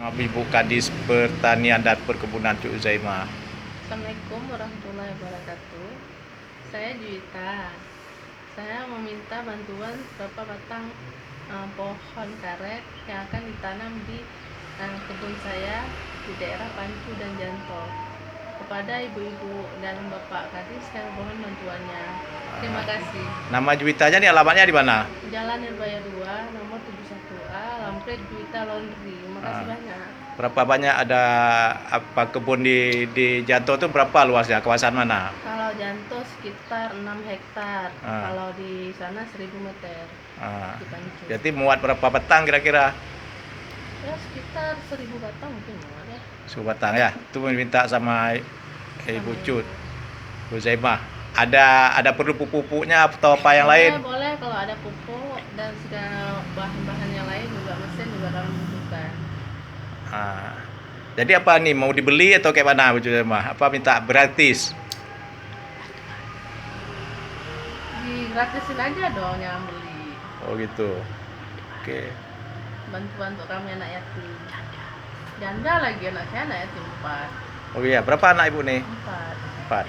Ibu Kadis Pertanian dan Perkebunan Cuk Zaimah. Assalamualaikum warahmatullahi wabarakatuh. Saya Juwita. Saya meminta bantuan beberapa batang pohon karet yang akan ditanam di kebun saya di daerah Pancu dan Janto. Kepada ibu-ibu dan bapak kadis, saya mohon bantuannya. Terima kasih. Nama Juwitanya nih alamatnya di mana? Jalan Nirbaya 2, nomor 71A, Lampret Juwita Laundry. Terima kasih banyak. Berapa banyak ada kebun di Janto itu berapa luasnya? Kawasan mana? Kalau Janto sekitar 6 hektar. Kalau di sana 1000 meter. Di Pancu. Jadi muat berapa batang kira-kira? Ya sekitar 1000 batang mungkin muat ya. 1000 batang ya. Itu minta sama Ibu Cut, Bu Zaimah. Ada perlu pupuknya atau apa yang lain? Boleh kalau ada pupuk dan segala bahan-bahan yang lain juga, mesin juga kami butuhkan. Jadi apa nih, mau dibeli atau kayak mana Bu Zaimah? Apa minta gratis? Gratisin aja dong yang beli. Oh gitu. Oke. Bantuan untuk kami anak yatim. Janda lagi, anak saya anak yatim 4. Oh iya, berapa anak Ibu nih? 4. 4.